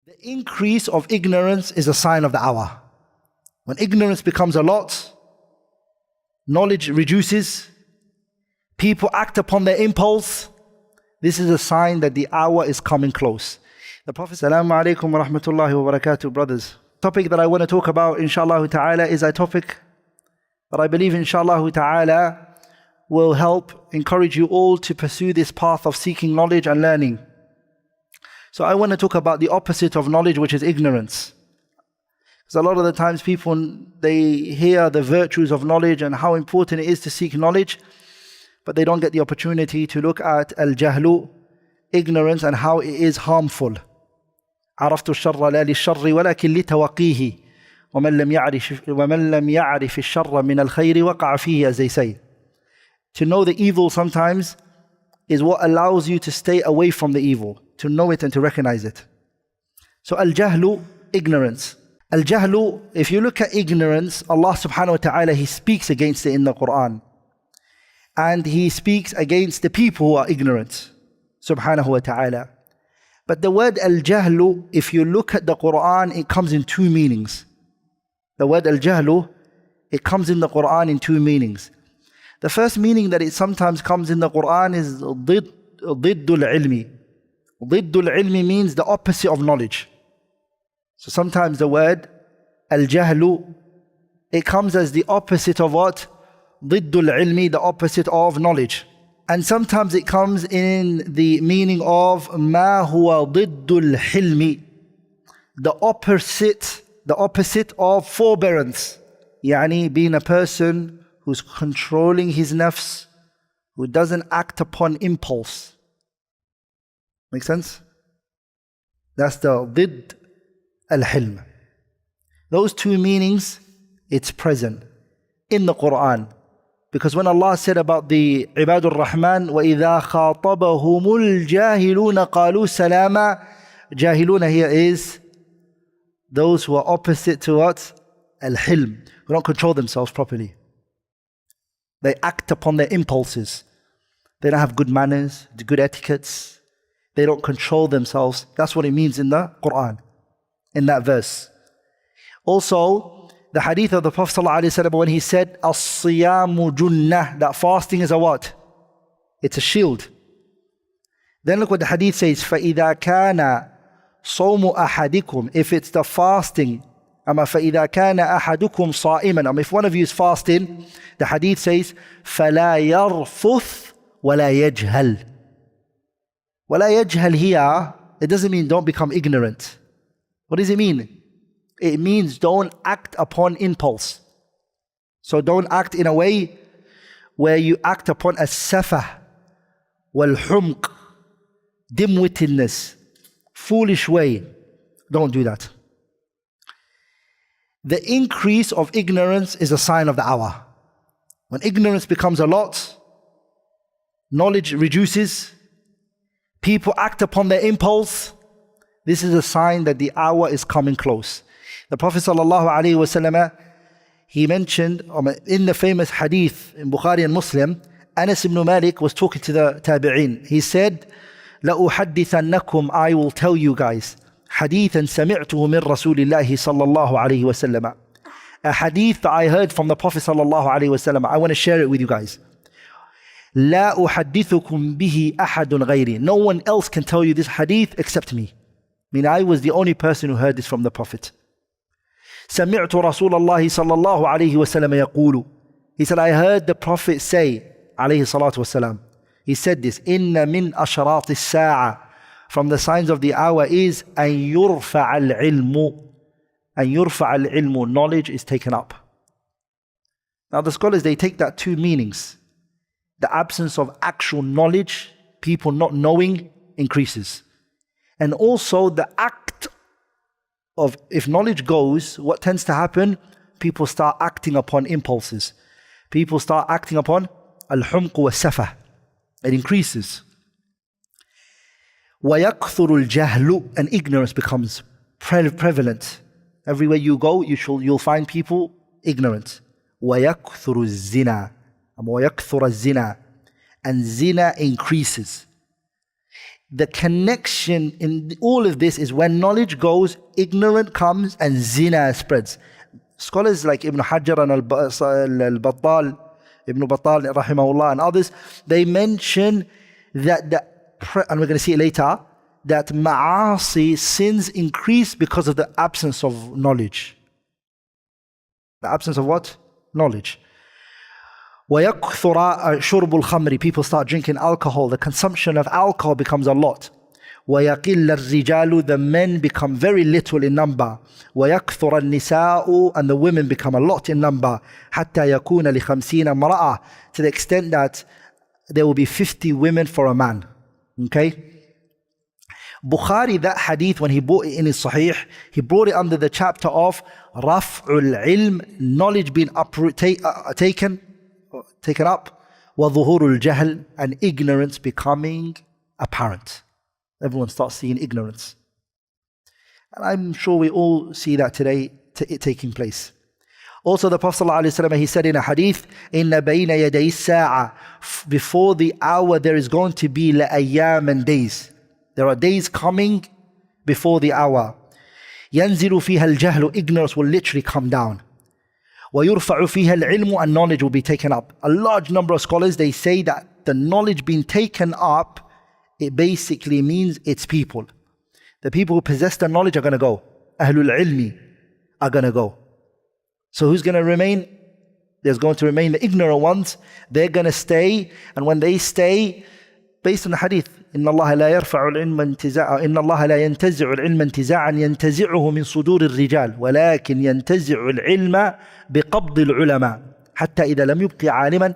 The increase of ignorance is a sign of the hour. When ignorance becomes a lot, knowledge reduces, people act upon their impulse, this is a sign that the hour is coming close. The Prophet, Assalamu alaikum wa rahmatullahi wa barakatuh, brothers. Topic that I want to talk about, inshallah ta'ala, is a topic that I believe, inshallah ta'ala, will help encourage you all to pursue this path of seeking knowledge and learning. So I want to talk about the opposite of knowledge, which is ignorance. Because a lot of the times people, they hear the virtues of knowledge and how important it is to seek knowledge, but they don't get the opportunity to look at al-jahlu, ignorance, and how it is harmful. عرفت الشر لا للشر ولكن لتوقيه ومن لم يعرف الشر من الخير وقع فيه, as they say. To know the evil sometimes is what allows you to stay away from the evil, to know it and to recognize it. So al-jahlu, ignorance. Al-jahlu, if you look at ignorance, Allah subhanahu wa ta'ala, He speaks against it in the Quran. And He speaks against the people who are ignorant, subhanahu wa ta'ala. But the word al-jahlu, if you look at the Quran, it comes in two meanings. The word al-jahlu, it comes in the Quran in two meanings. The first meaning that it sometimes comes in the Quran is ضد العلم. ضد العلم means the opposite of knowledge. So sometimes the word al-jahlu, it comes as the opposite of what? ضد العلم, the opposite of knowledge. And sometimes it comes in the meaning of ما هو ضد الحلم, the opposite of forbearance. يعني being a person who's controlling his nafs, who doesn't act upon impulse. Make sense? That's the ضد الحلم. Those two meanings, it's present in the Quran. Because when Allah said about the Ibadur Rahman, وَإِذَا خَاطَبَهُمُ الْجَاهِلُونَ قَالُوا سَلَامًا, Jahiluna here is those who are opposite to what? Al-Hilm, who don't control themselves properly. They act upon their impulses. They don't have good manners, good etiquettes. They don't control themselves. That's what it means in the Quran, in that verse. Also, the hadith of the Prophet ﷺ when he said, As-siyamu junnah, that fasting is a what? It's a shield. Then look what the hadith says, فَإِذَا كَانَ صَوْمُ أَحَدِكُمْ, if it's the fasting, فَإِذَا كَانَ أَحَدُكُمْ صَائِمًا, if one of you is fasting, the hadith says, فَلَا يَرْفُثْ وَلَا يَجْهَلْ. وَلَا يَجْهَلْ here, it doesn't mean don't become ignorant. What does it mean? It means don't act upon impulse. So don't act in a way where you act upon as-safah, wal-humq, dim-wittedness, foolish way. Don't do that. The increase of ignorance is a sign of the hour. When ignorance becomes a lot, knowledge reduces, people act upon their impulse, this is a sign that the hour is coming close. The Prophet ﷺ, he mentioned in the famous hadith in Bukhari and Muslim, Anas ibn Malik was talking to the tabi'in. He said, لَأُحَدِّثَنَّكُمْ, I will tell you guys, حَدِيثًا سَمِعْتُهُ مِنْ رَسُولِ اللَّهِ صَلَّى اللَّهُ عَلَيْهِ وَسَلَّمَ. A hadith that I heard from the Prophet sallallahu alaihi wasallam. I want to share it with you guys. لا أحدثكم به أحد غيري. No one else can tell you this hadith except me. I mean, I was the only person who heard this from the Prophet. سمعت رسول الله صلى الله عليه وسلم يقول. He said, I heard the Prophet say, عليه الصلاة والسلام. He said this, إن من أشراط الساعة, from the signs of the hour is أن يرفع العلم. أن يرفع العلم, knowledge is taken up. Now the scholars, they take that two meanings. The absence of actual knowledge, people not knowing, increases. And also the act of, if knowledge goes, what tends to happen? People start acting upon impulses. People start acting upon al-humq wa safah. It increases. وَيَكْثُرُ الْجَهْلُ, and ignorance becomes prevalent. Everywhere you go, you'll find people ignorant. وَيَكْثُرُ الزِّنَا, وَيَكْثُرَ الزِّنَا, and zina increases. the connection in all of this is when knowledge goes, ignorance comes and zina spreads. Scholars like Ibn Hajar and Al-Battal, Ibn Battal rahimahullah and others, they mention that and we're going to see it later, that ma'asi, sins increase because of the absence of knowledge. The absence of what? Knowledge. وَيَكْثُرَ شُرْبُ الْخَمْرِ, people start drinking alcohol, the consumption of alcohol becomes a lot. وَيَقِلَّ الرِّجَالُ, the men become very little in number. وَيَكْثُرَ النِّسَاءُ, and the women become a lot in number. حَتَّى يَكُونَ لِخَمْسِينَ امْرَأَةً, to the extent that there will be 50 women for a man. Okay? Bukhari, that hadith, when he brought it in his Sahih, he brought it under the chapter of Raf'ul Ilm, knowledge being taken up, وَظُهُورُ الْجَهْلِ, and ignorance becoming apparent. Everyone starts seeing ignorance. And I'm sure we all see that today, it taking place. Also the Prophet ﷺ, he said in a hadith, إِنَّ بَيْنَ يَدَيِ السَّاعَةِ, before the hour there is going to be لَأَيَّامًا, and days. There are days coming before the hour. يَنْزِلُ فِيهَا الْجَهْلُ, ignorance will literally come down. وَيُرْفَعُ فِيهَا الْعِلْمُ, and knowledge will be taken up. A large number of scholars, they say that the knowledge being taken up, it basically means it's people. The people who possess the knowledge are going to go. Ahlul ilmi are going to go. So who's going to remain? There's going to remain the ignorant ones. They're going to stay, and when they stay, based on the hadith, إن الله لا يرفع العلم انتزاعا إن الله لا ينتزع العلم انتزاعا ينتزعه من صدور الرجال ولكن ينتزع العلم بقبض العلماء حتى إذا لم يبق عالما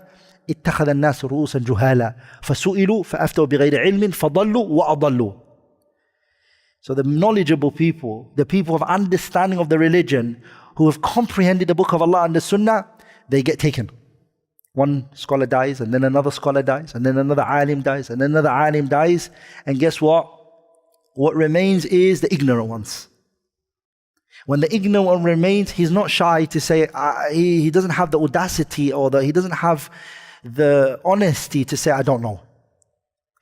اتخذ الناس رؤوسا جهالا فسئلوا فأفتوا بغير علم فضلوا وأضلوا. So the knowledgeable people, the people of understanding of the religion, who have comprehended the book of Allah and the Sunnah, they get taken. One scholar dies, and then another scholar dies, and then another alim dies, and then another alim dies. And guess what? What remains is the ignorant ones. When the ignorant one remains, he's not shy to say, he doesn't have the audacity or he doesn't have the honesty to say, I don't know.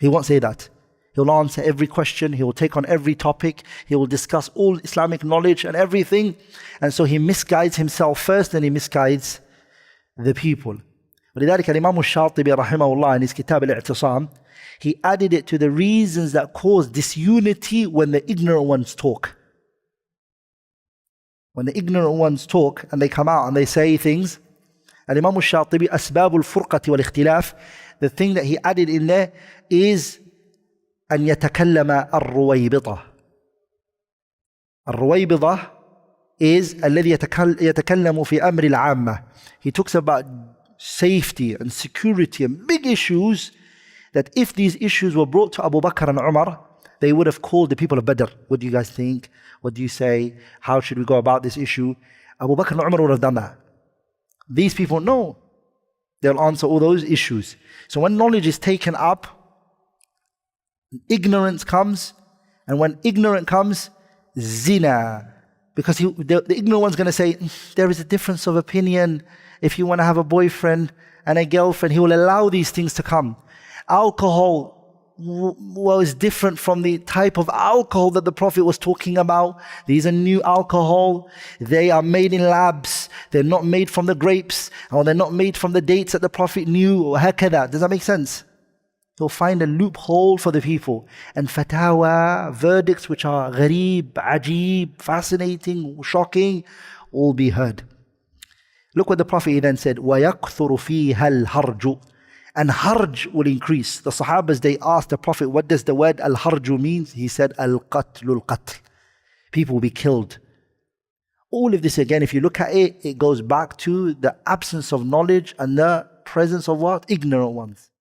He won't say that. He'll answer every question, he will take on every topic, he will discuss all Islamic knowledge and everything. And so he misguides himself first, and he misguides the people. ولذلك الإمام الشاطبي رحمه الله in his كتاب الاعتصام, he added it to the reasons that cause disunity when the ignorant ones talk. When the ignorant ones talk and they come out and they say things, الإمام الشاطبي أسباب الفرقة والاختلاف, the thing that he added in there is أن يتكلم الرويبضة. الرويبضة is الذي يتكلم في أمر العامة. He talks about safety and security and big issues, that if these issues were brought to Abu Bakr and Umar, they would have called the people of Badr. What do you guys think? What do you say? How should we go about this issue? Abu Bakr and Umar would have done that. These people, no. They'll answer all those issues. So when knowledge is taken up, ignorance comes, and when ignorance comes, zina. Because the ignorant one's going to say, there is a difference of opinion. If you want to have a boyfriend and a girlfriend, he will allow these things to come. Alcohol was different from the type of alcohol that the Prophet was talking about. These are new alcohol. They are made in labs. They're not made from the grapes, or they're not made from the dates that the Prophet knew, or hakada. Does that make sense? He'll find a loophole for the people. And fatawa, verdicts which are gharib, ajib, fascinating, shocking, will be heard. Look what the Prophet then said, وَيَكْثُرُ فِيهَا الْحَرْجُ, and harj will increase. The Sahabas, they asked the Prophet, what does the word al-harju mean? He said, al-qatlu al-qatl. People will be killed. All of this, again, if you look at it, it goes back to the absence of knowledge and the presence of what? Ignorant ones.